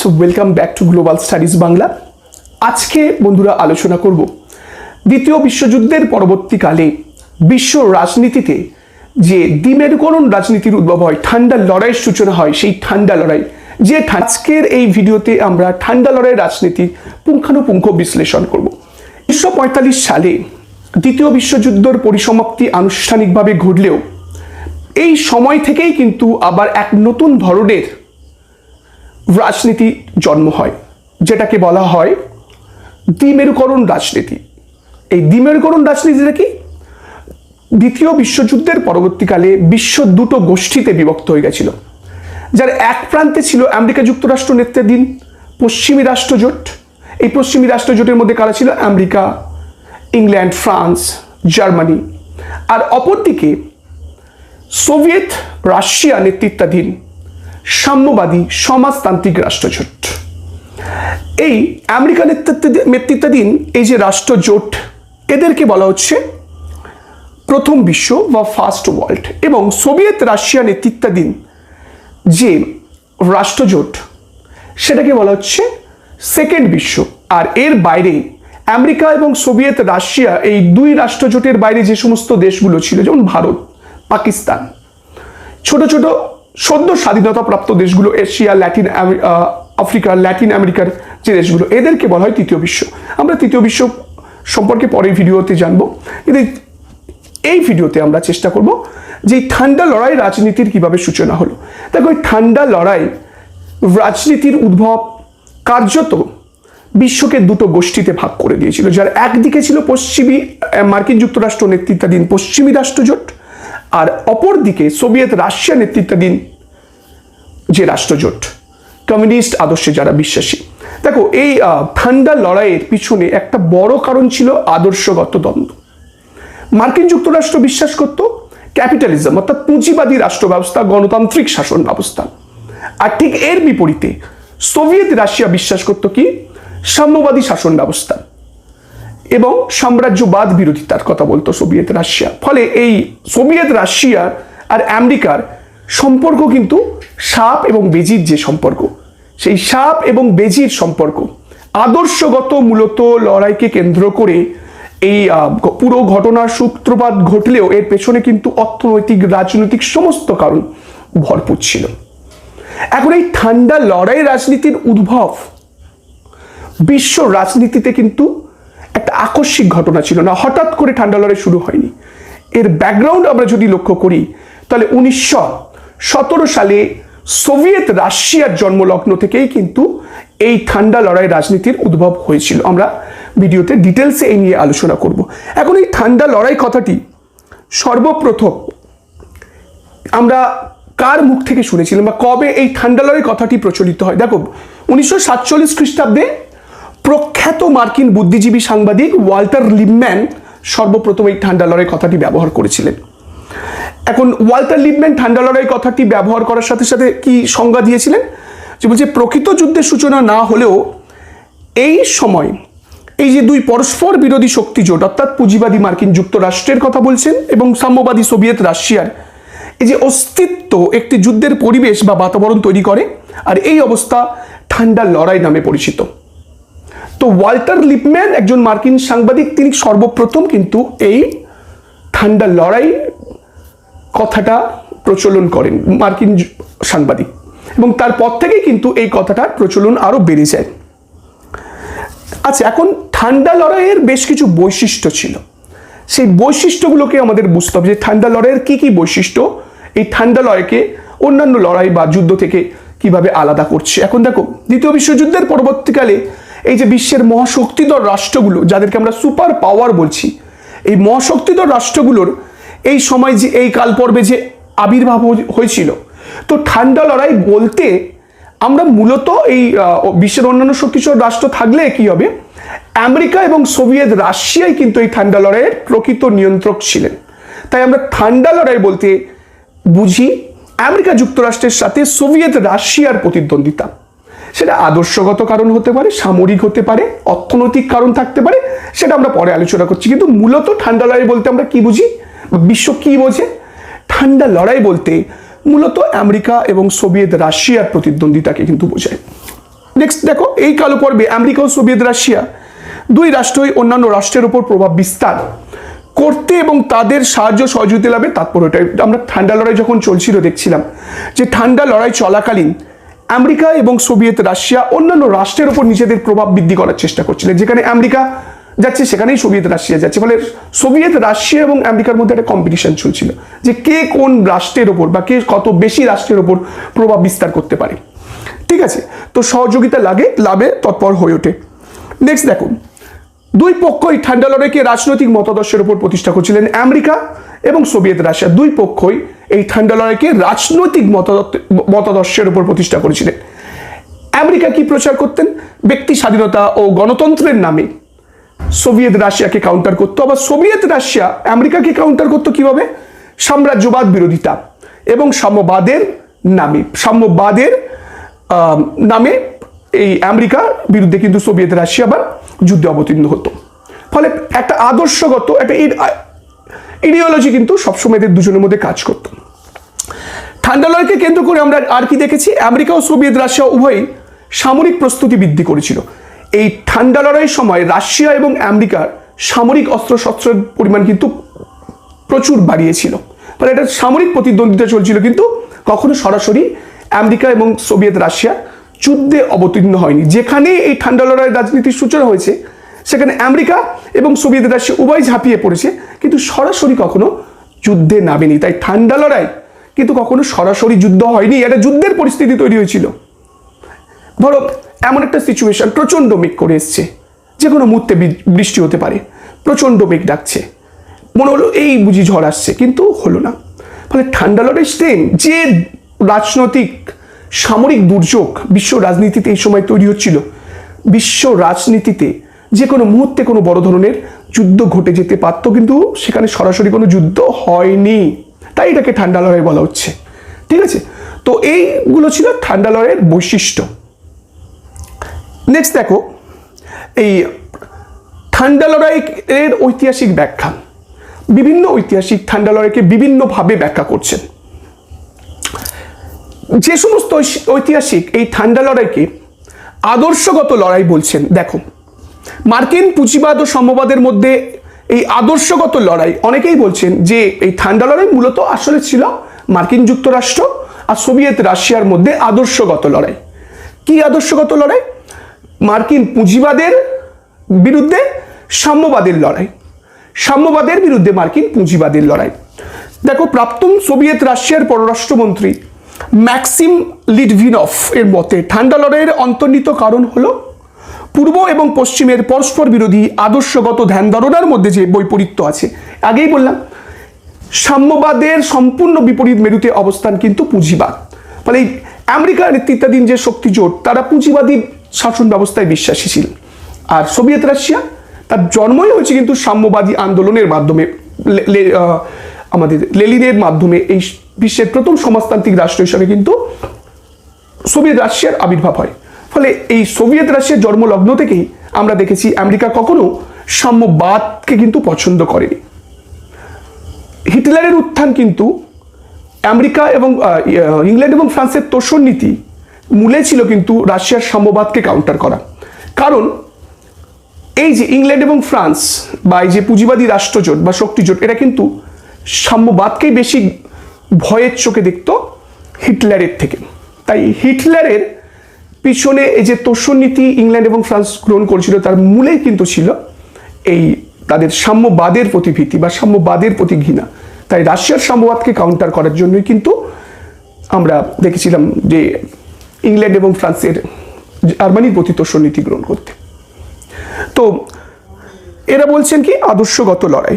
So welcome back to global studies Bangla. আজকে বন্ধুরা আলোচনা করব দ্বিতীয় বিশ্বযুদ্ধের পরবর্তীকালে বিশ্ব রাজনীতিতে যে দ্বিমেরুকরণ রাজনীতির উদ্ভব হয়, ঠান্ডা লড়াইয়ের সূচনা হয়, সেই ঠান্ডা লড়াই যে আজকের এই ভিডিওতে আমরা ঠান্ডা লড়াইয়ের রাজনীতির পুঙ্খানুপুঙ্খ বিশ্লেষণ করব। 1945 সালে দ্বিতীয় বিশ্বযুদ্ধের পরিসমাপ্তি আনুষ্ঠানিকভাবে ঘটলেও এই সময় থেকেই কিন্তু আবার এক নতুন ধরনের রাজনীতি জন্ম হয়, যেটাকে বলা হয় দ্বিমেরুকরণ রাজনীতি। এই দ্বিমেরুকরণ রাজনীতিটা কি? দ্বিতীয় বিশ্বযুদ্ধের পরবর্তীকালে বিশ্ব দুটো গোষ্ঠীতে বিভক্ত হয়ে গেছিল, যার এক প্রান্তে ছিল আমেরিকা যুক্তরাষ্ট্র নেতৃত্বাধীন পশ্চিমী রাষ্ট্রজোট। এই পশ্চিমী রাষ্ট্রজোটের মধ্যে কারা ছিল? America, England, France, Germany. আর অপরদিকে সোভিয়েত রাশিয়া নেতৃত্বাধীন সাম্যবাদী সমাজতান্ত্রিক রাষ্ট্রজোট। এই আমেরিকা নেতৃত্বাধীন এই যে রাষ্ট্রজোট, এদেরকে বলা হচ্ছে প্রথম বিশ্ব বা ফার্স্ট ওয়ার্ল্ড, এবং সোভিয়েত রাশিয়া নেতৃত্বাধীন যে রাষ্ট্রজোট সেটাকে বলা হচ্ছে সেকেন্ড বিশ্ব। আর এর বাইরে আমেরিকা এবং সোভিয়েত রাশিয়া এই দুই রাষ্ট্রজোটের বাইরে যে সমস্ত দেশগুলো ছিল, যেমন ভারত, পাকিস্তান, ছোট ছোট সদ্য স্বাধীনতাপ্রাপ্ত দেশগুলো, এশিয়া, আফ্রিকা, ল্যাটিন আমেরিকার যে দেশগুলো, এদেরকে বলা হয় তৃতীয় বিশ্ব। আমরা তৃতীয় বিশ্ব সম্পর্কে পরের ভিডিওতে জানবো, কিন্তু এই ভিডিওতে আমরা চেষ্টা করব যে ঠান্ডা লড়াই রাজনীতির কিভাবে সূচনা হলো। দেখো, এই ঠান্ডা লড়াই রাজনীতির উদ্ভব কার্যত বিশ্বকে দুটো গোষ্ঠীতে ভাগ করে দিয়েছিল, যার একদিকে ছিল পশ্চিমী মার্কিন যুক্তরাষ্ট্র নেতৃত্বাধীন পশ্চিমী রাষ্ট্রজোট, আর অপর দিকে সোভিয়েত রাশিয়া নেতৃত্বাধীন যে রাষ্ট্রজোট, কমিউনিস্ট আদর্শে যারা বিশ্বাসী। দেখো, এই ঠান্ডা লড়াইয়ের পিছনে একটা বড় কারণ ছিল আদর্শগত দ্বন্দ্ব। মার্কিন যুক্তরাষ্ট্র বিশ্বাস করত ক্যাপিটালিজম, অর্থাৎ পুঁজিবাদী রাষ্ট্র ব্যবস্থা, গণতান্ত্রিক শাসন ব্যবস্থা। আর ঠিক এর বিপরীতে সোভিয়েত রাশিয়া বিশ্বাস করত কি? সাম্যবাদী শাসন ব্যবস্থা এবং সাম্রাজ্যবাদ বিরোধিতার কথা বলতো সোভিয়েত রাশিয়া। ফলে এই সোভিয়েত রাশিয়া আর আমেরিকার সম্পর্ক কিন্তু সাপ এবং বেজির যে সম্পর্ক, সেই সাপ এবং বেজির সম্পর্ক আদর্শগত মূলত লড়াইকে কেন্দ্র করে এই পুরো ঘটনার সূত্রপাত ঘটলেও এর পেছনে কিন্তু অর্থনৈতিক, রাজনৈতিক সমস্ত কারণ ভরপুর ছিল। এখন এই ঠান্ডা লড়াই রাজনীতির উদ্ভব বিশ্ব রাজনীতিতে কিন্তু একটা আকস্মিক ঘটনা ছিল না, হঠাৎ করে ঠান্ডা লড়াই শুরু হয়নি। এর ব্যাকগ্রাউন্ড আমরা যদি লক্ষ্য করি, তাহলে 1917 সালে সোভিয়েত রাশিয়ার জন্মলগ্ন থেকেই কিন্তু এই ঠান্ডা লড়াই রাজনীতির উদ্ভব হয়েছিল। আমরা ভিডিওতে ডিটেলসে এই নিয়ে আলোচনা করব। এখন এই ঠান্ডা লড়াই কথাটি সর্বপ্রথম আমরা কার মুখ থেকে শুনেছিলাম, বা কবে এই ঠান্ডা লড়াই কথাটি প্রচলিত হয়? দেখো, 1947 খ্রিস্টাব্দে প্রখ্যাত মার্কিন বুদ্ধিজীবী সাংবাদিক ওয়াল্টার লিপম্যান সর্বপ্রথম এই ঠান্ডা লড়াই কথাটি ব্যবহার করেছিলেন। এখন ওয়াল্টার লিপম্যান ঠান্ডা লড়াই কথাটি ব্যবহার করার সাথে সাথে কি সংজ্ঞা দিয়েছিলেন? যে বলছে, প্রকৃত যুদ্ধের সূচনা না হলেও এই সময় এই যে দুই পরস্পর বিরোধী শক্তি জোট, অর্থাৎ পুঁজিবাদী মার্কিন যুক্তরাষ্ট্রের কথা বলছেন এবং সাম্যবাদী সোভিয়েত রাশিয়ার এই যে অস্তিত্ব একটি যুদ্ধের পরিবেশ বা বাতাবরণ তৈরি করে, আর এই অবস্থা ঠান্ডা লড়াই নামে পরিচিত। তো ওয়াল্টার লিপম্যান একজন মার্কিন সাংবাদিক, তিনি সর্বপ্রথম কিন্তু এই ঠান্ডা লড়াই কথাটা প্রচলন করেন, মার্কিন সাংবাদিক, এবং তারপর থেকেই কিন্তু এই কথাটার প্রচলন আরো বেড়ে যায়। আচ্ছা, এখন ঠান্ডা লড়াইয়ের বেশ কিছু বৈশিষ্ট্য ছিল, সেই বৈশিষ্ট্যগুলোকে আমাদের বুঝতে হবে যে ঠান্ডা লড়াইয়ের কি কি বৈশিষ্ট্য এই ঠান্ডা লড়াইকে অন্যান্য লড়াই বা যুদ্ধ থেকে কিভাবে আলাদা করছে। এখন দেখো, দ্বিতীয় বিশ্বযুদ্ধের পরবর্তীকালে এই যে বিশ্বের মহাশক্তিধর রাষ্ট্রগুলো, যাদেরকে আমরা সুপার পাওয়ার বলছি, এই মহাশক্তিধর রাষ্ট্রগুলোর এই সময় যে এই কালপর্বে যে আবির্ভাব হয়েছিল, তো ঠান্ডা লড়াই বলতে আমরা মূলত এই বিশ্বের অন্যান্য শক্তিশালী রাষ্ট্র থাকলে কি হবে, আমেরিকা এবং সোভিয়েত রাশিয়াই কিন্তু এই ঠান্ডা লড়াইয়ের প্রকৃত নিয়ন্ত্রক ছিলেন। তাই আমরা ঠান্ডা লড়াই বলতে বুঝি আমেরিকা যুক্তরাষ্ট্রের সাথে সোভিয়েত রাশিয়ার প্রতিদ্বন্দ্বিতা। সেটা আদর্শগত কারণ হতে পারে, সামরিক হতে পারে, অর্থনৈতিক কারণ থাকতে পারে, সেটা আমরা পরে আলোচনা করছি। কিন্তু মূলত ঠান্ডা লড়াই বলতে আমরা কি বুঝি, বিশ্ব কি বোঝে? ঠান্ডা লড়াই বলতে মূলত আমেরিকা এবং সোভিয়েত রাশিয়ার প্রতিদ্বন্দ্বিতাকে কিন্তু বোঝায়। নেক্সট দেখো, এই কালো পর্বে আমেরিকা ও সোভিয়েত রাশিয়া দুই রাষ্ট্রই অন্যান্য রাষ্ট্রের উপর প্রভাব বিস্তার করতে এবং তাদের সাহায্য সহযোগিতা লাভের তাৎপর্যটা আমরা ঠান্ডা লড়াই যখন চলছিল দেখছিলাম যে ঠান্ডা লড়াই চলাকালীন আমেরিকা এবং সোভিয়েত রাশিয়া অন্যান্য রাষ্ট্রের উপর নিজেদের প্রভাব বৃদ্ধি করার চেষ্টা করছিলেন। যেখানে আমেরিকা যাচ্ছে সেখানেই সোভিয়েত রাশিয়া যাচ্ছে, ফলে সোভিয়েত রাশিয়া এবং আমেরিকার মধ্যে একটা কম্পিটিশন চলছিল যে কে কোন রাষ্ট্রের ওপর বা কে কত বেশি রাষ্ট্রের ওপর প্রভাব বিস্তার করতে পারে। ঠিক আছে, তো সহযোগিতা লাভে তৎপর হয়ে ওঠে। নেক্সট দেখুন, দুই পক্ষই ঠান্ডা লড়াইকে রাজনৈতিক মতাদর্শের উপর প্রতিষ্ঠা করছিলেন। আমেরিকা এবং সোভিয়েত রাশিয়া দুই পক্ষই এই ঠান্ডা লড়াইকে রাজনৈতিক মতাদর্শের উপর প্রতিষ্ঠা করেছিলেন। আমেরিকা কি প্রচার করতেন? ব্যক্তি স্বাধীনতা ও গণতন্ত্রের নামে সোভিয়েত রাশিয়াকে কাউন্টার করতো, আবার সোভিয়েত রাশিয়া আমেরিকাকে কাউন্টার করতো কিভাবে? সাম্রাজ্যবাদ বিরোধিতা এবং সাম্যবাদের নামে এই আমেরিকার বিরুদ্ধে কিন্তু সোভিয়েত রাশিয়া আবার যুদ্ধে অবতীর্ণ হতো। ফলে একটা আদর্শগত একটা ইডিওলজি কিন্তু সবসময় এদের দুজনের মধ্যে কাজ করতো। ঠান্ডা লড়াইকে কেন্দ্র করে আমরা আর কি দেখেছি? আমেরিকা ও সোভিয়েত রাশিয়া উভয়ই সামরিক প্রস্তুতি বৃদ্ধি করেছিল। এই ঠান্ডা লড়াইয়ের সময় রাশিয়া এবং আমেরিকার সামরিক অস্ত্রশস্ত্রের পরিমাণ কিন্তু প্রচুর বাড়িয়েছিল, ফলে এটা সামরিক প্রতিদ্বন্দ্বিতা চলছিল, কিন্তু কখনো সরাসরি আমেরিকা এবং সোভিয়েত রাশিয়া যুদ্ধে অবতীর্ণ হয়নি। যেখানে এই ঠান্ডা লড়াইয়ের রাজনীতির সূচনা হয়েছে সেখানে আমেরিকা এবং সোভিয়েত রাশিয়া উভয় ঝাঁপিয়ে পড়েছে, কিন্তু সরাসরি কখনো যুদ্ধে নামেনি। তাই ঠান্ডা লড়াই কিন্তু কখনো সরাসরি যুদ্ধ হয়নি, একটা যুদ্ধের পরিস্থিতি তৈরি হয়েছিল। ধরো এমন একটা সিচুয়েশন, প্রচণ্ড মেঘ করে এসছে, যে কোনো মুহূর্তে বৃষ্টি হতে পারে, প্রচণ্ড মেঘ ডাকছে, মনে হলো এই বুঝি ঝড় আসছে, কিন্তু হলো না। ফলে ঠান্ডা লড়াই সেম যে রাজনৈতিক সামরিক দুর্যোগ বিশ্ব রাজনীতিতে এই সময় তৈরি হচ্ছিল, বিশ্ব রাজনীতিতে যে কোনো মুহূর্তে কোনো বড় ধরনের যুদ্ধ ঘটে যেতে পারত, কিন্তু সেখানে সরাসরি কোনো যুদ্ধ হয়নি, তাই এটাকে ঠান্ডা লড়াই বলা হচ্ছে। ঠিক আছে, তো এইগুলো ছিল ঠান্ডা লড়াইয়ের বৈশিষ্ট্য। নেক্সট দেখো, এই ঠান্ডা লড়াইয়ের ঐতিহাসিক ব্যাখ্যা। বিভিন্ন ঐতিহাসিক ঠান্ডা লড়াইকে বিভিন্নভাবে ব্যাখ্যা করছেন। যে সমস্ত ঐতিহাসিক এই ঠান্ডা লড়াইকে আদর্শগত লড়াই বলছেন, দেখো মার্কিন পুঁজিবাদ ও সাম্যবাদের মধ্যে এই আদর্শগত লড়াই, অনেকেই বলছেন যে এই ঠান্ডা লড়াই মূলত আসলে ছিল মার্কিন যুক্তরাষ্ট্র আর সোভিয়েত রাশিয়ার মধ্যে আদর্শগত লড়াই। কি আদর্শগত লড়াই? মার্কিন পুঁজিবাদের বিরুদ্ধে সাম্যবাদের লড়াই, সাম্যবাদের বিরুদ্ধে মার্কিন পুঁজিবাদের লড়াই। দেখো, প্রাক্তন সোভিয়েত রাশিয়ার পররাষ্ট্রমন্ত্রী ম্যাক্সিম লিটভিনভ এর মতে ঠান্ডা লড়াইয়ের অন্তর্নিহিত কারণ হলো পূর্ব এবং পশ্চিমের পরস্পর বিরোধী আদর্শগত ধ্যান ধারণার মধ্যে যে বৈপরীত্য আছে। আগেই বললাম, সাম্যবাদের সম্পূর্ণ বিপরীত মেরুতে অবস্থান কিন্তু পুঁজিবাদ। ফলে এই আমেরিকার নেতৃত্বাধীন যে শক্তি জোট, তারা পুঁজিবাদী শাসন ব্যবস্থায় বিশ্বাসী ছিল, আর সোভিয়েত রাশিয়া তার জন্মই হয়েছে কিন্তু সাম্যবাদী আন্দোলনের মাধ্যমে, আমাদের লেনিনের মাধ্যমে এই বিশ্বের প্রথম সমাজতান্ত্রিক রাষ্ট্র হিসাবে কিন্তু সোভিয়েত রাশিয়ার আবির্ভাব হয়। ফলে এই সোভিয়েত রাশিয়ার জন্মলগ্ন থেকেই আমরা দেখেছি আমেরিকা কখনো সাম্যবাদকে কিন্তু পছন্দ করেনি। হিটলারের উত্থান কিন্তু আমেরিকা এবং ইংল্যান্ড এবং ফ্রান্সের তোষণ নীতি মূলে ছিল কিন্তু রাশিয়ার সাম্যবাদকে কাউন্টার করা। কারণ এই যে ইংল্যান্ড এবং ফ্রান্স বা এই যে পুঁজিবাদী রাষ্ট্রজোট বা শক্তিজোট, এরা কিন্তু সাম্যবাদকেই বেশি ভয়ের চোখে দেখত হিটলারের থেকে। তাই হিটলারের পিছনে এই যে তোষণ নীতি ইংল্যান্ড এবং ফ্রান্স গ্রহণ করেছিল, তার মূলেই কিন্তু ছিল এই তাদের সাম্যবাদের প্রতি ভীতি বা সাম্যবাদের প্রতি ঘৃণা। তাই রাশিয়ার সাম্যবাদকে কাউন্টার করার জন্যই কিন্তু আমরা দেখেছিলাম যে ইংল্যান্ড এবং ফ্রান্সের জার্মানির প্রতি তোষণ নীতি গ্রহণ করতে। তো এরা বলছেন কি আদর্শগত লড়াই।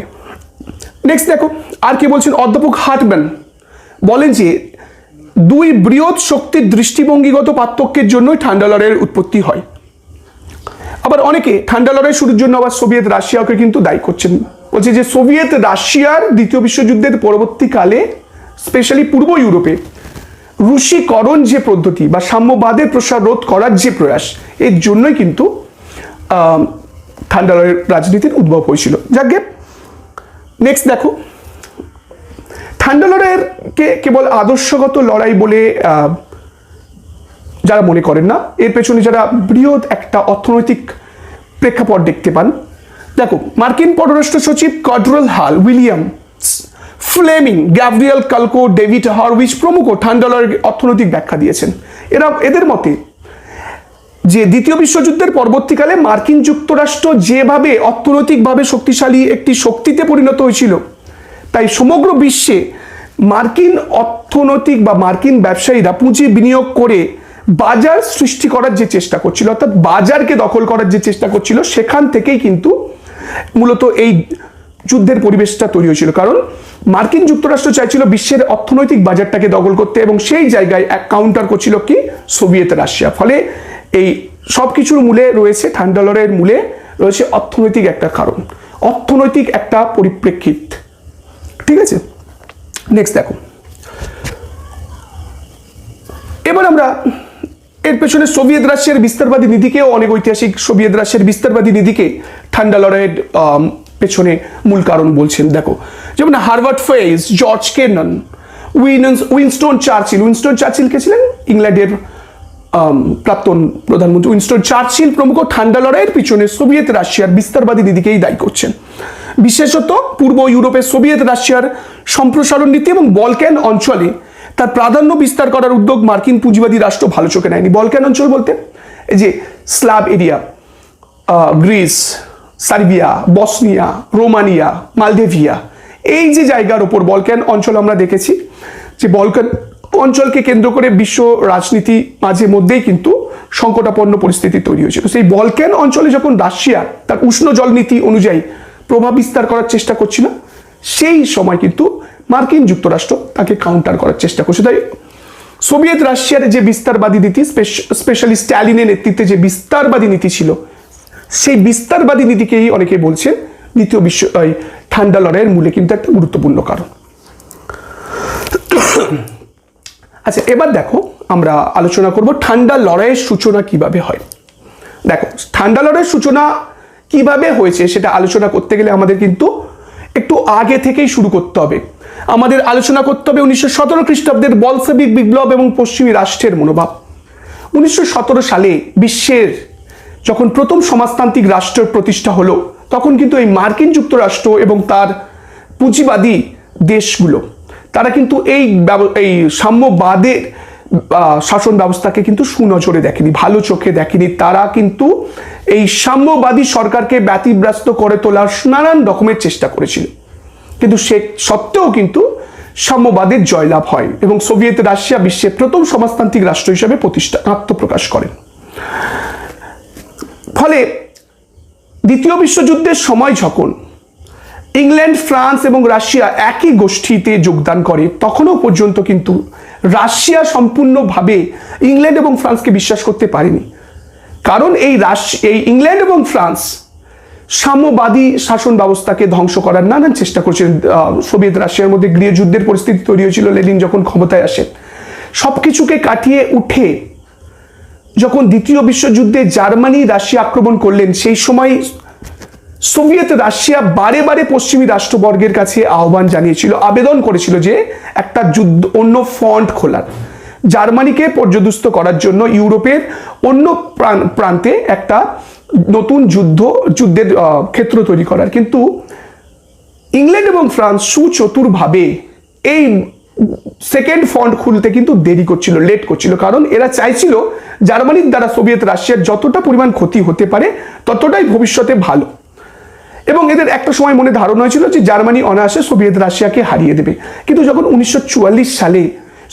নেক্সট দেখো, আর কি বলছেন? অধ্যাপক হার্টম্যান বলেন যে দুই বৃহৎ শক্তির দৃষ্টিভঙ্গিগত পার্থক্যের জন্যই ঠান্ডা লড়াইয়ের উৎপত্তি হয়। আবার অনেকে ঠান্ডা লড়াই শুরুর জন্য আবার সোভিয়েত রাশিয়াকে কিন্তু দায়ী করছেন, বলছে যে সোভিয়েত রাশিয়ার দ্বিতীয় বিশ্বযুদ্ধের পরবর্তীকালে স্পেশালি পূর্ব ইউরোপে রুশীকরণ যে পদ্ধতি বা সাম্যবাদের প্রসার রোধ করার যে প্রয়াস, এর জন্যই কিন্তু ঠান্ডা লড়াইয়ের রাজনীতির উদ্ভব হয়েছিল। যাকে নেক্সট দেখো, ঠান্ডা লড়াইয়ের কেবল আদর্শগত লড়াই বলে যারা মনে করেন না, এর পেছনে যারা বৃহৎ একটা অর্থনৈতিক প্রেক্ষাপট দেখতে পান, দেখো মার্কিন পররাষ্ট্র সচিব কডরেল হাল, উইলিয়াম ফ্লেমিং, গ্যাব্রিয়েল কালকো, ডেভিড হরউইচ প্রমুখ $10 অর্থনৈতিক ব্যাখ্যা দিয়েছেন। এদের মতে যে দ্বিতীয় বিশ্বযুদ্ধের পরবর্তীকালে মার্কিন যুক্তরাষ্ট্র যেভাবে অর্থনৈতিকভাবে শক্তিশালী একটি শক্তিতে পরিণত হয়েছিল, তাই সমগ্র বিশ্বে মার্কিন অর্থনৈতিক বা মার্কিন ব্যবসায়ীরা পুঁজি বিনিয়োগ করে বাজার সৃষ্টি করার যে চেষ্টা করছিল, অর্থাৎ বাজারকে দখল করার যে চেষ্টা করছিল, সেখান থেকেই কিন্তু মূলত এই যুদ্ধের পরিবেশটা তৈরি হয়েছিল। কারণ মার্কিন যুক্তরাষ্ট্র চাইছিল বিশ্বের অর্থনৈতিক বাজারটাকে দখল করতে, এবং সেই জায়গায় এক কাউন্টার করছিল কি সোভিয়েত রাশিয়া। ফলে এই সব কিছুর মূলে রয়েছে, $10 মূলে রয়েছে অর্থনৈতিক একটা কারণ, অর্থনৈতিক একটা পরিপ্রেক্ষিত। ঠিক আছে, নেক্সট দেখো। এবার আমরা এর পেছনে সোভিয়েত রাশিয়ার বিস্তারবাদী নীতিকেও, অনেক ঐতিহাসিক সোভিয়েত রাশিয়ার বিস্তারবাদী নীতিকে $10 পেছনে মূল কারণ বলছেন। দেখো, যেমন Herbert Feis, George Kennan, Winston Churchill কে ছিলেন ইংল্যান্ডের প্রাক্তন প্রধানমন্ত্রী উইনস্টন চার্চিল প্রমুখ $10 পিছনে সোভিয়েত রাশিয়ার বিস্তারবাদী নীতিকেই দায়ী করছেন। বিশেষত পূর্ব ইউরোপের সোভিয়েত রাশিয়ার সম্প্রসারণ নীতি এবং বলকান অঞ্চলে তার প্রাধান্য বিস্তার করার উদ্যোগ মার্কিন পুঁজিবাদী রাষ্ট্র ভালো চোখে নেয়নি। বলকান অঞ্চল বলতে এই যে Slav area, Greece, Serbia, Bosnia, Romania, Moldavia, এই যে জায়গার ওপর বলকান অঞ্চল আমরা দেখেছি যে বলকান অঞ্চলকে কেন্দ্র করে বিশ্ব রাজনীতি মাঝে মধ্যেই কিন্তু সংকটাপন্ন পরিস্থিতি তৈরি হয়েছিল। সেই বলকান অঞ্চলে যখন রাশিয়া তার উষ্ণ জল নীতি অনুযায়ী প্রভাব বিস্তার করার চেষ্টা করছিল, সেই সময় কিন্তু মার্কিন যুক্তরাষ্ট্র তাকে কাউন্টার করার চেষ্টা করছে। তাই সোভিয়েত রাশিয়ার যে বিস্তারবাদী নীতি, স্পেশালি স্ট্যালিনের নেতৃত্বে যে বিস্তারবাদী নীতি ছিল, সেই বিস্তারবাদী নীতিকেই অনেকে বলছেন দ্বিতীয় বিশ্ব ঠান্ডা লড়াইয়ের মূলে কিন্তু একটা গুরুত্বপূর্ণ কারণ। আচ্ছা, এবার দেখো আমরা আলোচনা করব ঠান্ডা লড়াইয়ের সূচনা কিভাবে হয়। দেখো, ঠান্ডা লড়াইয়ের সূচনা কিভাবে হয়েছে সেটা আলোচনা করতে গেলে আমাদের কিন্তু একটু আগে থেকেই শুরু করতে হবে। আমাদের আলোচনা করতে হবে 1917 খ্রিস্টাব্দের বলশেভিক বিপ্লব এবং পশ্চিমী রাষ্ট্রের মনোভাব। 1917 সালে বিশ্বের যখন প্রথম সমাজতান্ত্রিক রাষ্ট্রের প্রতিষ্ঠা হলো, তখন কিন্তু এই মার্কিন যুক্তরাষ্ট্র এবং তার পুঁজিবাদী দেশগুলো তারা কিন্তু এই সাম্যবাদের শাসন ব্যবস্থাকে কিন্তু সুনজরে দেখেনি, ভালো চোখে দেখেনি। তারা কিন্তু এই সাম্যবাদী সরকারকে ব্যতিব্যস্ত করে তোলার নানান রকমের চেষ্টা করেছিল, কিন্তু সে সত্ত্বেও কিন্তু সাম্যবাদের জয়লাভ হয় এবং সোভিয়েত রাশিয়া বিশ্বের প্রথম সমাজতান্ত্রিক রাষ্ট্র হিসেবে আত্মপ্রকাশ করেন। ফলে দ্বিতীয় বিশ্বযুদ্ধের সময় যখন ইংল্যান্ড, ফ্রান্স এবং রাশিয়া একই গোষ্ঠীতে যোগদান করে, তখনও পর্যন্ত কিন্তু রাশিয়া সম্পূর্ণভাবে ইংল্যান্ড এবং ফ্রান্সকে বিশ্বাস করতে পারেনি। কারণ এই ইংল্যান্ড এবং ফ্রান্স সাম্যবাদী শাসন ব্যবস্থাকে ধ্বংস করার নানান চেষ্টা করছিলেন। সোভিয়েত রাশিয়ার মধ্যে গৃহযুদ্ধের পরিস্থিতি তৈরি হয়েছিল লেনিন যখন ক্ষমতায় আসেন। সবকিছুকে কাটিয়ে উঠে যখন দ্বিতীয় বিশ্বযুদ্ধে জার্মানি রাশিয়া আক্রমণ করলেন, সেই সময় সোভিয়েত রাশিয়া বারে বারে পশ্চিমী রাষ্ট্রবর্গের কাছে আহ্বান জানিয়েছিল, আবেদন করেছিল যে একটা যুদ্ধ, অন্য ফ্রন্ট খোলার, জার্মানিকে পর্যদুস্ত করার জন্য ইউরোপের অন্য প্রান্তে একটা নতুন যুদ্ধের ক্ষেত্র তৈরি করার। কিন্তু ইংল্যান্ড এবং ফ্রান্স সুচতুরভাবে এই সেকেন্ড ফ্রন্ট খুলতে কিন্তু দেরি করছিল, লেট করছিল। কারণ এরা চাইছিল জার্মানির দ্বারা সোভিয়েত রাশিয়ার যতটা পরিমাণ ক্ষতি হতে পারে ততটাই ভবিষ্যতে ভালো, এবং এদের একটা সময় মনে ধারণা হয়েছিল যে জার্মানি অনায়াসে সোভিয়েত রাশিয়াকে হারিয়ে দেবে। কিন্তু যখন 1944 সালে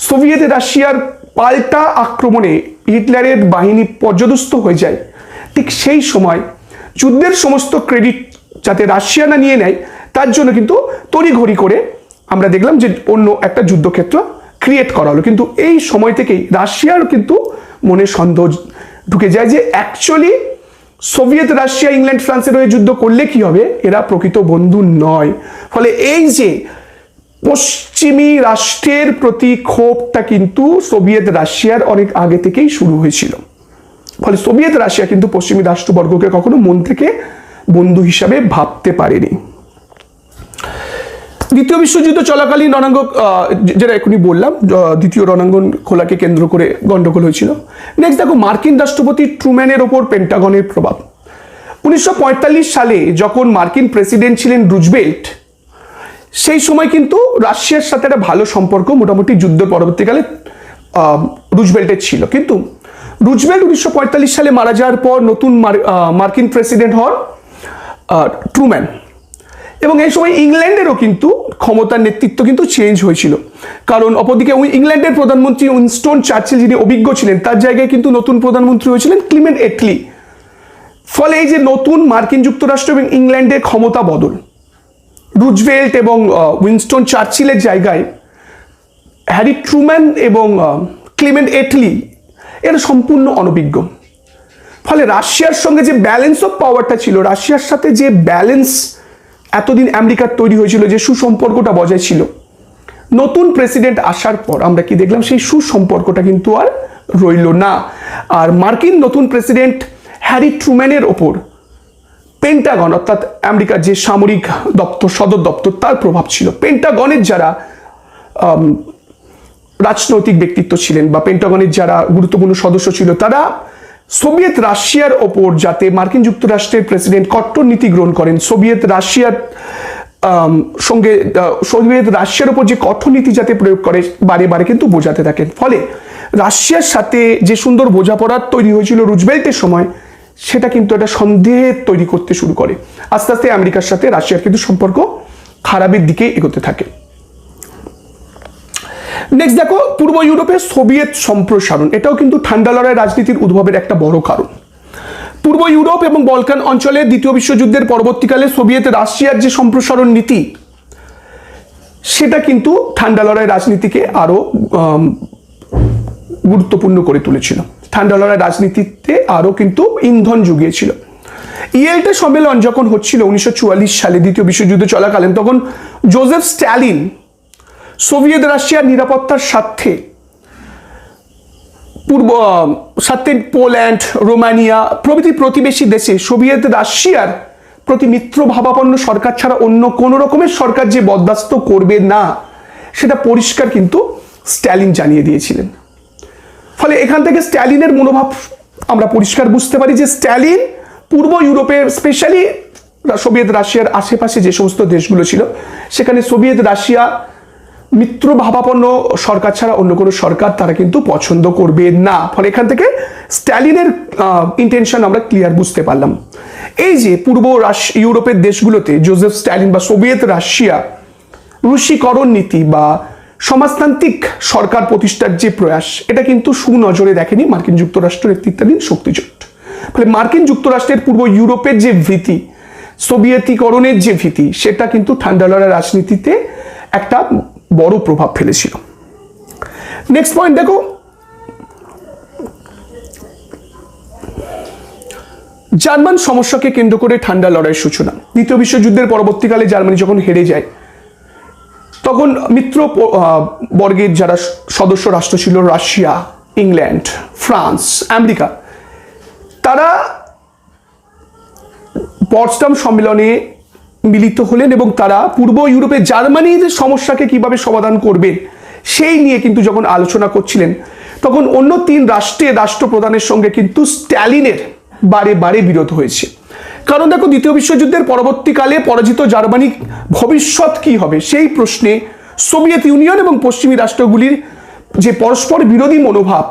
সোভিয়েত রাশিয়ার পাল্টা আক্রমণে হিটলারের বাহিনী পর্যদস্ত হয়ে যায়, ঠিক সেই সময় যুদ্ধের সমস্ত ক্রেডিট যাতে রাশিয়া না নিয়ে নেয়, তার জন্য কিন্তু তড়িঘড়ি করে আমরা দেখলাম যে অন্য একটা যুদ্ধক্ষেত্র ক্রিয়েট করা হলো। কিন্তু এই সময় থেকেই রাশিয়ার কিন্তু মনে সন্দেহ ঢুকে যায় যে অ্যাকচুয়ালি সোভিয়েত রাশিয়া ইংল্যান্ড ফ্রান্সের হয়ে যুদ্ধ করলে কি হবে, এরা প্রকৃত বন্ধু নয়। ফলে এই যে পশ্চিমী রাষ্ট্রের প্রতি ক্ষোভটা কিন্তু সোভিয়েত রাশিয়ার অনেক আগে থেকেই শুরু হয়েছিল। ফলে সোভিয়েত রাশিয়া কিন্তু পশ্চিমী রাষ্ট্রবর্গকে কখনো মন থেকে বন্ধু হিসাবে ভাবতে পারেনি। দ্বিতীয় বিশ্বযুদ্ধ চলাকালীন রণাঙ্গন, যেটা এখনই বললাম, দ্বিতীয় রণাঙ্গন খোলাকে কেন্দ্র করে গন্ডগোল হয়েছিল। নেক্সট দেখো মার্কিন রাষ্ট্রপতি ট্রুম্যানের ওপর পেন্টাগনের প্রভাব। 1945 সালে যখন মার্কিন প্রেসিডেন্ট ছিলেন রুজভেল্ট, সেই সময় কিন্তু রাশিয়ার সাথে একটা ভালো সম্পর্ক মোটামুটি যুদ্ধ পরবর্তীকালে রুজভেল্টের ছিল। কিন্তু রুজভেল্ট 1945 সালে মারা যাওয়ার পর নতুন মার্কিন প্রেসিডেন্ট হন ট্রুম্যান, এবং এই সময় ইংল্যান্ডেরও কিন্তু ক্ষমতার নেতৃত্ব কিন্তু চেঞ্জ হয়েছিল। কারণ অপরদিকে ইংল্যান্ডের প্রধানমন্ত্রী উইনস্টন চার্চিল, যিনি অভিজ্ঞ ছিলেন, তার জায়গায় কিন্তু নতুন প্রধানমন্ত্রী হয়েছিলেন ক্লিমেন্ট এটলি। ফলে এই যে নতুন মার্কিন যুক্তরাষ্ট্র এবং ইংল্যান্ডের ক্ষমতা বদল, রুজভেল্ট এবং উইনস্টন চার্চিলের জায়গায় হ্যারি ট্রুম্যান এবং ক্লিমেন্ট এটলি এরা সম্পূর্ণ অনভিজ্ঞ। ফলে রাশিয়ার সঙ্গে যে ব্যালেন্স অফ পাওয়ারটা ছিল, রাশিয়ার সাথে যে ব্যালেন্স এতদিন আমেরিকার তৈরি হয়েছিল, যে সুসম্পর্কটা বজায় ছিল, নতুন প্রেসিডেন্ট আসার পর আমরা কি দেখলাম, সেই সুসম্পর্কটা কিন্তু আর রইল না। আর মার্কিন নতুন প্রেসিডেন্ট হ্যারি ট্রুম্যানের ওপর পেন্টাগন অর্থাৎ আমেরিকার যে সামরিক দপ্তর, সদর দপ্তর, তার প্রভাব ছিল। পেন্টাগনের যারা রাজনৈতিক ব্যক্তিত্ব ছিলেন বা পেন্টাগনের যারা গুরুত্বপূর্ণ সদস্য ছিল, তারা সোভিয়েত রাশিয়ার ওপর যাতে মার্কিন যুক্তরাষ্ট্রের প্রেসিডেন্ট কট্টর নীতি গ্রহণ করেন, সোভিয়েত রাশিয়ার ওপর যে কঠোর নীতি যাতে প্রয়োগ করে, বারে বারে কিন্তু বোঝাতে থাকেন। ফলে রাশিয়ার সাথে যে সুন্দর বোঝাপড়া তৈরি হয়েছিল রুজভেল্টের সময়, সেটা কিন্তু একটা সন্দেহ তৈরি করতে শুরু করে। আস্তে আস্তে আমেরিকার সাথে রাশিয়ার কিন্তু সম্পর্ক খারাপের দিকে এগোতে থাকে। নেক্সট দেখো পূর্ব ইউরোপে সোভিয়েত সম্প্রসারণ, এটাও কিন্তু ঠান্ডা লড়াই রাজনীতির উদ্ভবের একটা বড় কারণ। পূর্ব ইউরোপ এবং বলকান অঞ্চলে দ্বিতীয় বিশ্বযুদ্ধের পরবর্তীকালে সোভিয়েত রাশিয়ার যে সম্প্রসারণ নীতি, সেটা কিন্তু ঠান্ডা লড়াই রাজনীতিকে আরো গুরুত্বপূর্ণ করে তুলেছিল। ঠান্ডা লড়াই রাজনীতিতে আরো কিন্তু ইন্ধন জুগিয়েছিল। ইয়েল্টে সম্মেলন যখন হচ্ছিল 1944 সালে দ্বিতীয় বিশ্বযুদ্ধ চলাকালীন, তখন জোসেফ স্ট্যালিন সোভিয়েত রাশিয়ার নিরাপত্তার স্বার্থে পোল্যান্ড, রোমানিয়া প্রভৃতি প্রতিবেশী দেশে সোভিয়েত রাশিয়ার প্রতি মিত্র ভাবাপন্ন সরকার ছাড়া অন্য কোন রকমের সরকার যে বরদাস্ত করবে না, সেটা পরিষ্কার কিন্তু স্ট্যালিন জানিয়ে দিয়েছিলেন। ফলে এখান থেকে স্ট্যালিনের মনোভাব আমরা পরিষ্কার বুঝতে পারি যে স্ট্যালিন পূর্ব ইউরোপের, স্পেশালি সোভিয়েত রাশিয়ার আশেপাশে যে সমস্ত দেশগুলো ছিল, সেখানে সোভিয়েত রাশিয়া মিত্র ভাবাপন্ন সরকার ছাড়া অন্য কোনো সরকার তারা কিন্তু পছন্দ করবে না। ফলে এখান থেকে স্ট্যালিনের ইন্টেনশন আমরা ক্লিয়ার বুঝতে পারলাম। এই যে পূর্ব ইউরোপের দেশগুলোতে জোসেফ স্ট্যালিন বা সোভিয়েত রাশিয়া রুশীকরণ নীতি বা সমাজতান্ত্রিক সরকার প্রতিষ্ঠার যে প্রয়াস, এটা কিন্তু সুনজরে দেখেনি মার্কিন যুক্তরাষ্ট্র নেতৃত্বাধীন শক্তিজোট। ফলে মার্কিন যুক্তরাষ্ট্রের পূর্ব ইউরোপের যে ভীতি, সোভিয়েতীকরণের যে ভীতি, সেটা কিন্তু ঠান্ডা লড়াই রাজনীতিতে একটা বড় প্রভাব ফেলেছিল। নেক্সট পয়েন্ট দেখো, জার্মান সমস্যাকে কেন্দ্র করে ঠান্ডা লড়াইয়ের সূচনা। দ্বিতীয় বিশ্বযুদ্ধের পরবর্তীকালে জার্মানি যখন হেরে যায়, তখন মিত্র বর্গের যারা সদস্য রাষ্ট্র ছিল, রাশিয়া, ইংল্যান্ড, ফ্রান্স, আমেরিকা, তারা পটসডাম সম্মেলনে মিলিত হলেন এবং তারা পূর্ব ইউরোপে জার্মানির সমস্যাকে কিভাবে সমাধান করবেন সেই নিয়ে কিন্তু যখন আলোচনা করছিলেন, তখন অন্য তিন রাষ্ট্রপ্রধানের সঙ্গে কিন্তু স্ট্যালিনের বারে বারে বিরোধ হয়েছে। কারণ দেখো, দ্বিতীয় বিশ্বযুদ্ধের পরবর্তীকালে পরাজিত জার্মানির ভবিষ্যৎ কি হবে, সেই প্রশ্নে সোভিয়েত ইউনিয়ন এবং পশ্চিমী রাষ্ট্রগুলির যে পরস্পর বিরোধী মনোভাব,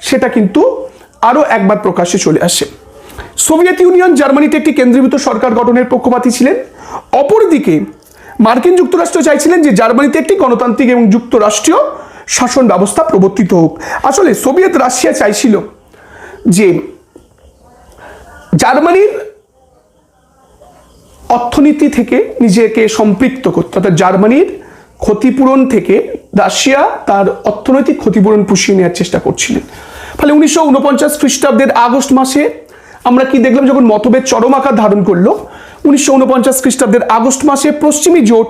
সেটা কিন্তু আরো একবার প্রকাশ্যে চলে আসে। সোভিয়েত ইউনিয়ন জার্মানিতে একটি কেন্দ্রীভূত সরকার গঠনের পক্ষপাতী ছিলেন। অপরদিকে মার্কিন যুক্তরাষ্ট্র চাইছিলেন যে জার্মানিতে একটি গণতান্ত্রিক এবং যুক্তরাষ্ট্রীয় শাসন ব্যবস্থা প্রবর্তিত হোক। আসলে সোভিয়েত রাশিয়া চাইছিল যে জার্মানির অর্থনীতি থেকে নিজেকে সম্পৃক্ত করতে, অর্থাৎ জার্মানির ক্ষতিপূরণ থেকে রাশিয়া তার অর্থনৈতিক ক্ষতিপূরণ পুষিয়ে নেওয়ার চেষ্টা করছিলেন। ফলে 1949 খ্রিস্টাব্দের আগস্ট মাসে আমরা কি দেখলাম, যখন মতভেদ চরম আকার ধারণ করলো, 1949 খ্রিস্টাব্দের আগস্ট মাসে পশ্চিমী জোট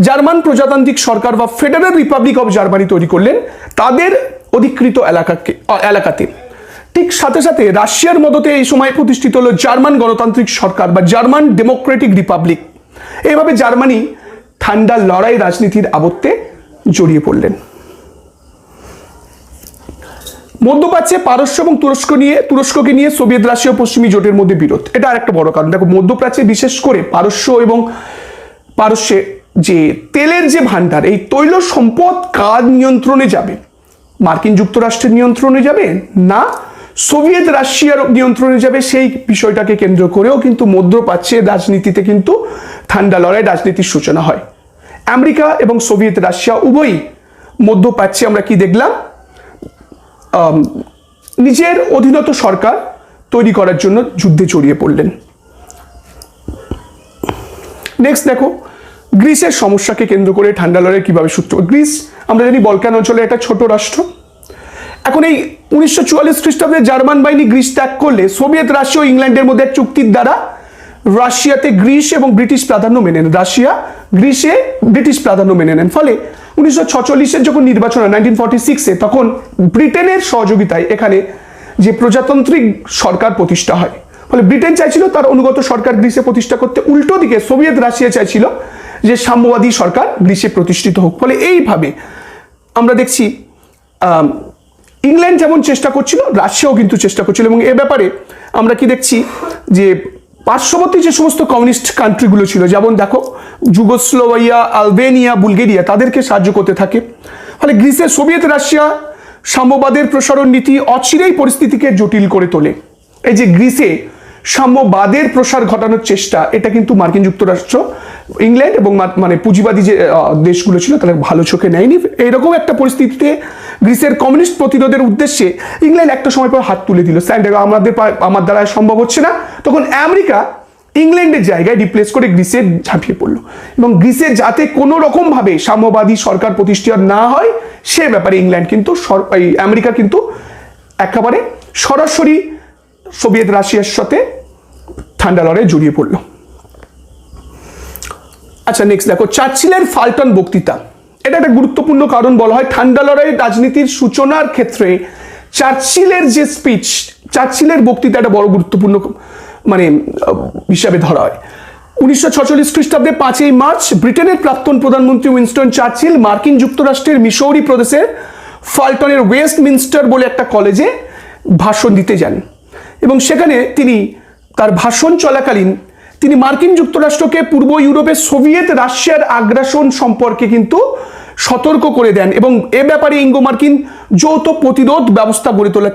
জার্মান প্রজাতান্ত্রিক সরকার বা ফেডারেল রিপাবলিক অফ জার্মানি তৈরি করলেন তাদের অধিকৃত এলাকাতে। ঠিক সাথে সাথে রাশিয়ার মদতে এই সময় প্রতিষ্ঠিত হলো জার্মান গণতান্ত্রিক সরকার বা জার্মান ডেমোক্রেটিক রিপাবলিক। এইভাবে জার্মানি ঠান্ডা লড়াই রাজনীতির আবর্তে জড়িয়ে পড়লেন। মধ্যপ্রাচ্যে পারস্য এবং তুরস্ককে নিয়ে সোভিয়েত রাশিয়া পশ্চিমী জোটের মধ্যে বিরোধ, এটা আর একটা বড় কারণ। দেখো, মধ্যপ্রাচ্যে বিশেষ করে পারস্যে যে তেলের যে ভান্ডার, এই তৈল সম্পদ কার নিয়ন্ত্রণে যাবে? মার্কিন যুক্তরাষ্ট্রের নিয়ন্ত্রণে যাবে না সোভিয়েত রাশিয়ার নিয়ন্ত্রণে যাবে? সেই বিষয়টাকে কেন্দ্র করেও কিন্তু মধ্যপ্রাচ্যের রাজনীতিতে কিন্তু ঠান্ডা লড়াই রাজনীতির সূচনা হয়। আমেরিকা এবং সোভিয়েত রাশিয়া উভয়ই মধ্যপ্রাচ্যে আমরা কি দেখলাম, নিজের অধীনত সরকার তৈরি করার জন্য যুদ্ধে জড়িয়ে পড়লেন। নেক্সট দেখো, গ্রিসের সমস্যাকে কেন্দ্র করে ঠান্ডা লড়াই কিভাবে সূত্র। গ্রিস আমরা জানি বলকান অঞ্চলের একটা ছোট রাষ্ট্র। এখন এই 1944 খ্রিস্টাব্দে জার্মান বাহিনী গ্রিস ত্যাগ করলে সোভিয়েত রাশিয়া ও ইংল্যান্ডের মধ্যে এক চুক্তির দ্বারা রাশিয়াতে গ্রিস এবং ব্রিটিশ প্রাধান্য মেনে নেন, রাশিয়া গ্রিসে ব্রিটিশ প্রাধান্য মেনে নেন। ফলে 1946-এর যখন নির্বাচন হয় 1946-এ, তখন ব্রিটেনের সহযোগিতায় এখানে যে প্রজাতান্ত্রিক সরকার প্রতিষ্ঠা হয়। ফলে ব্রিটেন চাইছিল তার অনুগত সরকার গ্রিসে প্রতিষ্ঠা করতে, উল্টো দিকে সোভিয়েত রাশিয়া চাইছিল যে সাম্যবাদী সরকার গ্রিসে প্রতিষ্ঠিত হোক। ফলে এইভাবে আমরা দেখছি ইংল্যান্ড যেমন চেষ্টা করছিল, রাশিয়াও কিন্তু চেষ্টা করছিল। এবং এ ব্যাপারে আমরা কি দেখছি যে পার্শ্ববর্তী যে সমস্ত কমিউনিস্ট কান্ট্রিগুলো ছিল, যেমন দেখো যুগোস্লোভাকিয়া, আলবেনিয়া, বুলগেরিয়া, তাদেরকে সাহায্য করতে থাকে। ফলে গ্রিসে সোভিয়েত রাশিয়া সাম্যবাদের প্রসারণ নীতি অচিরেই পরিস্থিতিকে জটিল করে তোলে। এই যে গ্রিসে সাম্যবাদের প্রসার ঘটানোর চেষ্টা, এটা কিন্তু মার্কিন যুক্তরাষ্ট্র, ইংল্যান্ড এবং মানে পুঁজিবাদী যে দেশগুলো ছিল তারা ভালো চোখে নেয়নি। এইরকম একটা পরিস্থিতিতে গ্রিসের কমিউনিস্ট প্রতিরোধের উদ্দেশ্যে ইংল্যান্ড একটা সময় পর হাত তুলে দিল, আমার দ্বারা সম্ভব হচ্ছে না। তখন আমেরিকা ইংল্যান্ডের জায়গায় রিপ্লেস করে গ্রিসে ঝাঁপিয়ে পড়লো, এবং গ্রিসে যাতে কোনো রকমভাবে সাম্যবাদী সরকার প্রতিষ্ঠা না হয় সে ব্যাপারে ইংল্যান্ড কিন্তু আমেরিকা কিন্তু একেবারে সরাসরি সোভিয়েত রাশিয়ার সাথে ঠান্ডা লড়াই জড়িয়ে পড়ল। আচ্ছা, নেক্সট দেখো, চার্চিলের ফাল্টন বক্তৃতা। এটা একটা গুরুত্বপূর্ণ কারণ বলা হয় ঠান্ডা লড়াই রাজনীতির সূচনার ক্ষেত্রে চার্চিলের যে স্পিচ, চার্চিলের বক্তৃতা একটা বড় গুরুত্বপূর্ণ মানে হিসাবে ধরা হয়। 1946 খ্রিস্টাব্দে 5ই মার্চ ব্রিটেনের প্রাক্তন প্রধানমন্ত্রী উইনস্টন চার্চিল মার্কিন যুক্তরাষ্ট্রের মিসৌরি প্রদেশের ফাল্টনের ওয়েস্টমিনস্টার বলে একটা কলেজে ভাষণ দিতে যান, এবং সেখানে তিনি তার ভাষণ চলাকালীন তিনি মার্কিন যুক্তরাষ্ট্রকে পূর্ব ইউরোপে সোভিয়েত রাশিয়ার আগ্রাসন সম্পর্কে কিন্তু সতর্ক করে দেন, এবং এ ব্যাপারে ইঙ্গো মার্কিন যৌথ প্রতিরোধ ব্যবস্থা গড়ে তোলার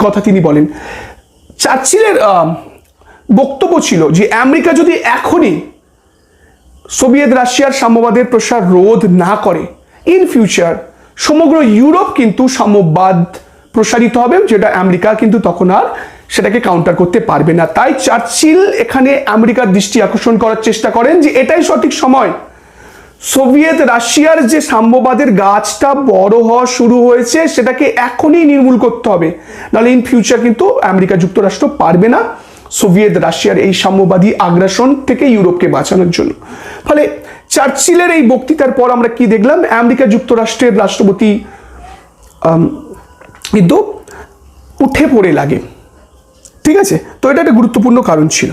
কথা তিনি বলেন। চার্চিলের বক্তব্য ছিল যে আমেরিকা যদি এখনই সোভিয়েত রাশিয়ার সাম্যবাদের প্রসার রোধ না করে, ইন ফিউচার সমগ্র ইউরোপ কিন্তু সাম্যবাদ প্রসারিত হবে, যেটা আমেরিকা কিন্তু তখন আর সেটাকে কাউন্টার করতে পারবে না। তাই চার্চিল এখানে আমেরিকার দৃষ্টি আকর্ষণ করার চেষ্টা করেন যে এটাই সঠিক সময়, সোভিয়েত রাশিয়ার যে সাম্যবাদের গাছটা বড় হওয়া শুরু হয়েছে সেটাকে এখনই নির্মূল করতে হবে, নাহলে ইন ফিউচার কিন্তু আমেরিকা যুক্তরাষ্ট্র পারবে না সোভিয়েত রাশিয়ার এই সাম্যবাদী আগ্রাসন থেকে ইউরোপকে বাঁচানোর জন্য। ফলে চার্চিলের এই বক্তৃতার পর আমরা কি দেখলাম, আমেরিকা যুক্তরাষ্ট্রের রাষ্ট্রপতি কিন্তু উঠে পড়ে লাগে। ঠিক আছে, তো এটা একটা গুরুত্বপূর্ণ কারণ ছিল।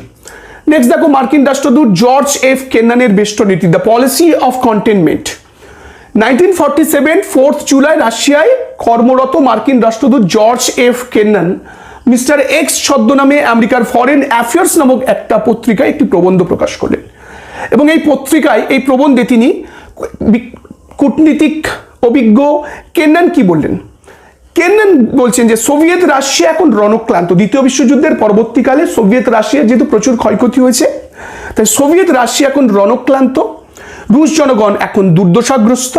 নেক্সট দেখো, মার্কিন রাষ্ট্রদূত জর্জ এফ কেনানের বেষ্ট নীতি, দ্য পলিসি অফ কন্টেনমেন্ট। 1947 4 জুলাই রাশিয়ায় কর্মরত মার্কিন রাষ্ট্রদূত George F Kennan mister X ছদ্মনামে আমেরিকার ফরেন অ্যাফেয়ার্স নামক একটা পত্রিকায় একটি প্রবন্ধ প্রকাশ করলেন, এবং এই পত্রিকায় এই প্রবন্ধে তিনি কূটনীতিক অভিজ্ঞ কেনান কি বললেন। কেনান বলছেন যে সোভিয়েত রাশিয়া এখন রণক্লান্ত। দ্বিতীয় বিশ্বযুদ্ধের পরবর্তীকালে সোভিয়েত রাশিয়ার যেহেতু প্রচুর ক্ষয়ক্ষতি হয়েছে, তাই সোভিয়েত রাশিয়া এখন রণক্লান্ত, রুশ জনগণ এখন দুর্দশাগ্রস্ত।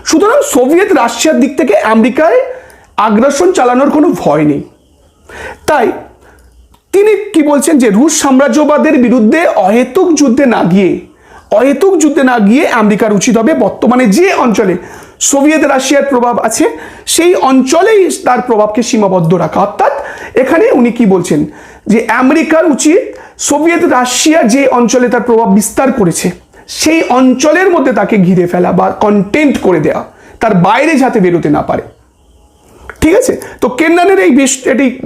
সুতরাং সোভিয়েত রাশিয়ার দিক থেকে আমেরিকায় আগ্রাসন চালানোর কোনো ভয় নেই। তাই তিনি কি বলছেন যে রুশ সাম্রাজ্যবাদের বিরুদ্ধে অহেতুক যুদ্ধে না গিয়ে আমেরিকার উচিত হবে বর্তমানে যে অঞ্চলে সোভিয়েত রাশিয়ার প্রভাব আছে সেই অঞ্চলেই তার প্রভাবকে সীমাবদ্ধ রাখা। অর্থাৎ এখানে উনি কি বলছেন যে আমেরিকার উচিত সোভিয়েত রাশিয়া যে অঞ্চলে তার প্রভাব বিস্তার করেছে সেই অঞ্চলের মধ্যে তাকে ঘিরে ফেলা বা কন্টেন্ট করে দেওয়া, তার বাইরে যাতে বেরোতে না পারে। ঠিক আছে, তো কেনানের এই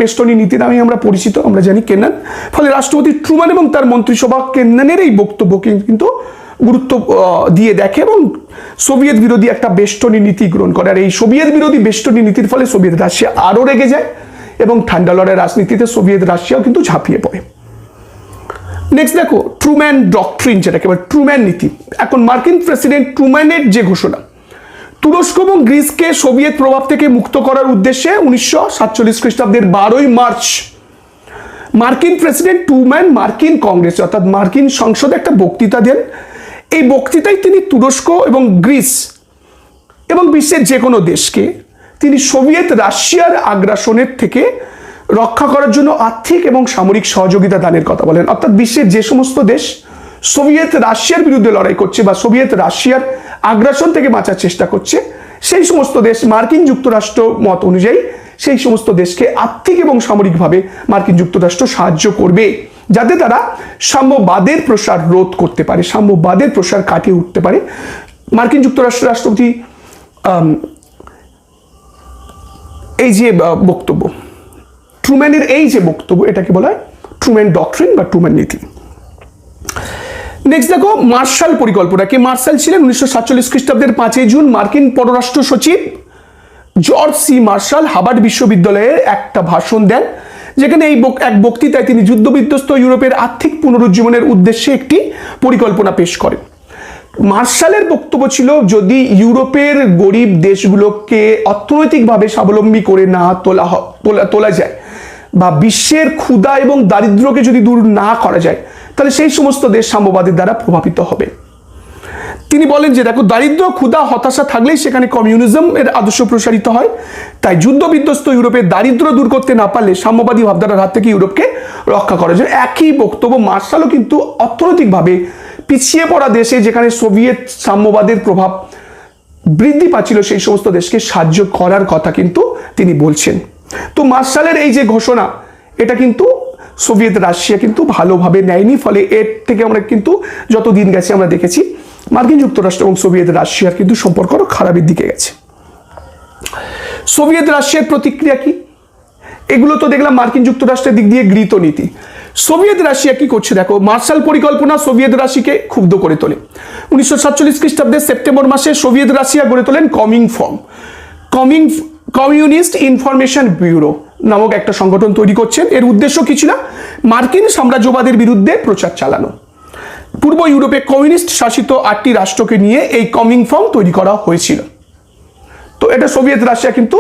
বেষ্টনী নীতি নামে আমরা পরিচিত, আমরা জানি কেনান। ফলে রাষ্ট্রপতি ট্রুম্যান এবং তার মন্ত্রিসভা কেনানের এই বক্তব্যকে কিন্তু গুরুত্ব দিয়ে দেখে এবং সোভিয়েত বিরোধী একটা বেষ্টনী নীতি গ্রহণ করে। আর এই সোভিয়েত বিরোধী বেষ্টনী নীতির ফলে সোভিয়েত রাশিয়া আরও রেগে যায় এবং ঠান্ডা লড়াইয়ের রাজনীতিতে সোভিয়েত রাশিয়াও কিন্তু ঝাঁপিয়ে পড়ে। নেক্সট দেখো ট্রুম্যান ডক্ট্রিন, যেটাকে বলে ট্রুম্যান নীতি। এখন মার্কিন প্রেসিডেন্ট ট্রুম্যানের যে ঘোষণা, তুরস্ক এবং গ্রিসকে সোভিয়েত প্রভাব থেকে মুক্ত করার উদ্দেশ্যে 1947 খ্রিস্টাব্দের 12ই মার্চ মার্কিন প্রেসিডেন্ট ট্রুম্যান মার্কিন কংগ্রেস অর্থাৎ মার্কিন সংসদে একটা বক্তৃতা দেন। এই বক্তৃতায় তিনি তুরস্ক এবং গ্রিস এবং বিশ্বের যে কোনো দেশকে তিনি সোভিয়েত রাশিয়ার আগ্রাসনের থেকে রক্ষা করার জন্য আর্থিক এবং সামরিক সহযোগিতা দানের কথা বলেন। অর্থাৎ বিশ্বের যে সমস্ত দেশ সোভিয়েত রাশিয়ার বিরুদ্ধে লড়াই করছে বা সোভিয়েত রাশিয়ার আগ্রাসন থেকে বাঁচার চেষ্টা করছে, সেই সমস্ত দেশ মার্কিন যুক্তরাষ্ট্র মত অনুযায়ী সেই সমস্ত দেশকে আর্থিক এবং সামরিকভাবে মার্কিন যুক্তরাষ্ট্র সাহায্য করবে, যাতে তারা সাম্যবাদের প্রসার রোধ করতে পারে, সাম্যবাদের প্রসার কাটিয়ে উঠতে পারে। মার্কিন যুক্তরাষ্ট্রের রাষ্ট্রপতি এই যে বক্তব্য, ট্রুম্যানের এই যে বক্তব্য, এটাকে বলা হয় ট্রুম্যান ডক্ট্রিন বা ট্রুম্যান নীতি। নেক্সট দেখো মার্শাল পরিকল্পনা। কে মার্শাল ছিলেন? 1947 খ্রিস্টাব্দের 5ই জুন মার্কিন পররাষ্ট্র সচিব জর্জ সি মার্শাল হার্ভার্ড বিশ্ববিদ্যালয়ে একটা ভাষণ দেন, যেখানে এই এক বক্তৃতায় তিনি যুদ্ধবিধ্বস্ত ইউরোপের আর্থিক পুনরুজ্জীবনের উদ্দেশ্যে একটি পরিকল্পনা পেশ করেন। মার্শালের বক্তব্য ছিল, যদি ইউরোপের গরিব দেশগুলোকে অর্থনৈতিকভাবে স্বাবলম্বী করে না তোলা যায় বা বিশ্বের ক্ষুধা এবং দারিদ্র্যকে যদি দূর না করা যায়, তাহলে সেই সমস্ত দেশ সাম্যবাদের দ্বারা প্রভাবিত হবে। তিনি বলেন যে দেখো, দারিদ্র, ক্ষুধা, হতাশা থাকলেই সেখানে কমিউনিজম এর আদর্শ প্রসারিত হয়। তাই যুদ্ধ বিধ্বস্ত ইউরোপের দারিদ্র দূর করতে না পারলে সাম্যবাদী ভাবধারার হাত থেকে ইউরোপকে রক্ষা করা যায়। একই বক্তব্য মার্শালও কিন্তু অর্থনৈতিকভাবে পিছিয়ে পড়া দেশে, যেখানে সোভিয়েত সাম্যবাদের প্রভাব বৃদ্ধি পাচ্ছিল, সেই সমস্ত দেশকে সাহায্য করার কথা কিন্তু তিনি বলছেন। তো মার্শালের এই যে ঘোষণা, এটা কিন্তু সোভিয়েত রাশিয়া কিন্তু ভালোভাবে নেয়নি। ফলে এর থেকে আমরা কিন্তু যত দিন গেছে আমরা দেখেছি মার্কিন যুক্তরাষ্ট্র এবং সোভিয়েত রাশিয়ার কিন্তু সম্পর্ক আরো খারাপের দিকে গেছে। সোভিয়েত রাশিয়ার প্রতিক্রিয়া কি? এগুলো তো দেখলাম মার্কিন যুক্তরাষ্ট্রের দিক দিয়ে গৃহীত নীতি। সোভিয়েত রাশিয়া কি করছে দেখো, মার্শাল পরিকল্পনা সোভিয়েত রাশিকে ক্ষুব্ধ করে তোলে। 1947 খ্রিস্টাব্দের সেপ্টেম্বর মাসে সোভিয়েত রাশিয়া গড়ে তোলেন কমিউনিস্ট ইনফরমেশন ব্যুরো নামক একটা সংগঠন তৈরি করছেন। এর উদ্দেশ্য কি ছিল? মার্কিন সাম্রাজ্যবাদের বিরুদ্ধে প্রচার চালানো। পূর্ব ইউরোপে কমিউনিস্ট শাসিত 8টি রাষ্ট্রকে নিয়ে এই কমিনফর্ম তৈরি করা হয়েছিল। তো এটা সোভিয়েত রাশিয়া কিন্তু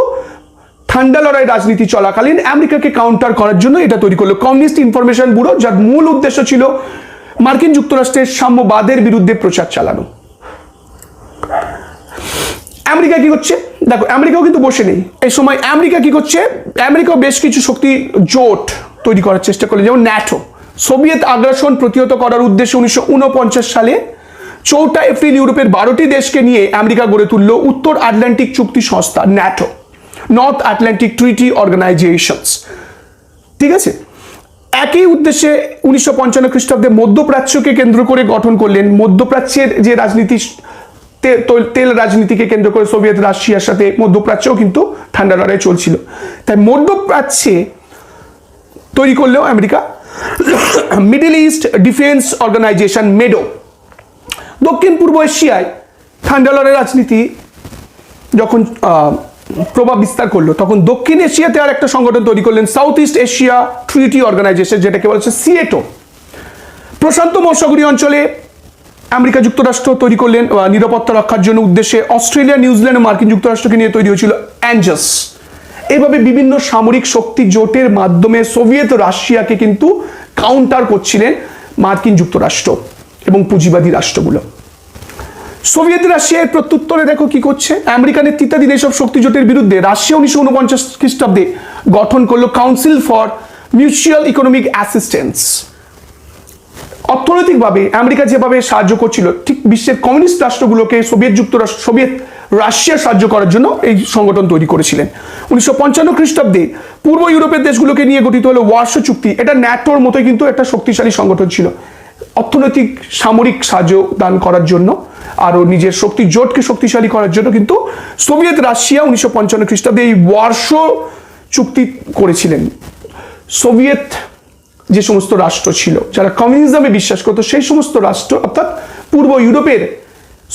ঠান্ডা লড়াই রাজনীতি চলাকালীন আমেরিকাকে কাউন্টার করার জন্য এটা তৈরি করলো, কমিউনিস্ট ইনফরমেশন ব্যুরো, যার মূল উদ্দেশ্য ছিল মার্কিন যুক্তরাষ্ট্রের সাম্যবাদের বিরুদ্ধে প্রচার চালানো। আমেরিকা কি করছে দেখো, আমেরিকাও কিন্তু বসে নেই এই সময়। আমেরিকা কি করছে, আমেরিকাও বেশ কিছু শক্তি জোট তৈরি করার চেষ্টা করলো, যেমন ন্যাটো। সোভিয়েত আগ্রাসন প্রতিহত করার উদ্দেশ্যে 1949 সালে 4 এপ্রিল ইউরোপের 12টি দেশকে নিয়ে আমেরিকা গড়ে তুলল উত্তর আটলান্টিক চুক্তি সংস্থা ন্যাটো, নর্থ আটলান্টিক ট্রিটি অর্গানাইজেশনস। ঠিক আছে, একই উদ্দেশ্যে 1955 খ্রিস্টাব্দে মধ্যপ্রাচ্যকে কেন্দ্র করে গঠন করলেন। মধ্যপ্রাচ্যের যে রাজনীতি, তেল রাজনীতিকে কেন্দ্র করে সোভিয়েত রাশিয়ার সাথে মধ্যপ্রাচ্যও কিন্তু ঠান্ডা লড়াই চলছিল। তাই মধ্যপ্রাচ্যে তৈরি করলেও America Middle East Defence Organization মেডো। দক্ষিণ পূর্ব এশিয়ায় ঠান্ডা লড়াই রাজনীতি যখন প্রভাব বিস্তার করলো, তখন দক্ষিণ এশিয়াতে আর একটা সংগঠন তৈরি করলেন, south east Asia treaty organization, যেটাকে বলছে সিএটো। প্রশান্ত মহাসাগরীয় অঞ্চলে আমেরিকা যুক্তরাষ্ট্র তৈরি করলেন নিরাপত্তা রক্ষার জন্য উদ্দেশ্যে। অস্ট্রেলিয়া, নিউজিল্যান্ড ও মার্কিন যুক্তরাষ্ট্রকে নিয়ে তৈরি হয়েছিল অ্যাঞ্জাস। এইভাবে বিভিন্ন সামরিক শক্তি জোটের মাধ্যমে সোভিয়েত রাশিয়াকে কিন্তু কাউন্টার করছিলেন মার্কিন যুক্তরাষ্ট্র এবং পুঁজিবাদী রাষ্ট্রগুলো। সোভিয়েত রাশিয়ার প্রত্যুত্তরে দেখো কি করছে, আমেরিকা নেতৃত্বাধীন এইসব শক্তি জোটের বিরুদ্ধে রাশিয়া 1949 খ্রিস্টাব্দে গঠন করলো council for mutual economic assistance. অর্থনৈতিকভাবে আমেরিকা যেভাবে সাহায্য করছিল, ঠিক বিশ্বের কমিউনিস্ট রাষ্ট্রগুলোকে সোভিয়েত রাশিয়া সাহায্য করার জন্য এই সংগঠন তৈরি করেছিলেন। 1955 খ্রিস্টাব্দে পূর্ব ইউরোপের দেশগুলোকে নিয়ে গঠিত হলো ওয়ার্সো চুক্তি। এটা ন্যাটোর মতোই কিন্তু একটা শক্তিশালী সংগঠন ছিল, অর্থনৈতিক সামরিক সাহায্য দান করার জন্য আরও নিজের শক্তি জোটকে শক্তিশালী করার জন্য কিন্তু সোভিয়েত রাশিয়া 1955 খ্রিস্টাব্দে এই ওয়ার্সো চুক্তি করেছিলেন। সোভিয়েত যে সমস্ত রাষ্ট্র ছিল যারা কমিউনিজমে বিশ্বাস করতো, সেই সমস্ত রাষ্ট্র অর্থাৎ পূর্ব ইউরোপের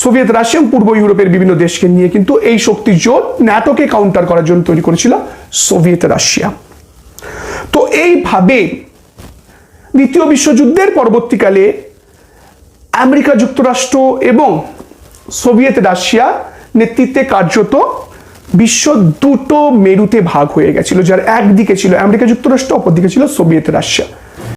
সোভিয়েত রাশিয়া এবং পূর্ব ইউরোপের বিভিন্ন দেশকে নিয়ে কিন্তু এই শক্তির জোট ন্যাটোকে কাউন্টার করার জন্য তৈরি করেছিল সোভিয়েত রাশিয়া। তো এইভাবে দ্বিতীয় বিশ্বযুদ্ধের পরবর্তীকালে আমেরিকা যুক্তরাষ্ট্র এবং সোভিয়েত রাশিয়া নেতৃত্বে কার্যত বিশ্ব দুটো মেরুতে ভাগ হয়ে গেছিল, যার একদিকে ছিল আমেরিকা যুক্তরাষ্ট্র, অপরদিকে ছিল সোভিয়েত রাশিয়া।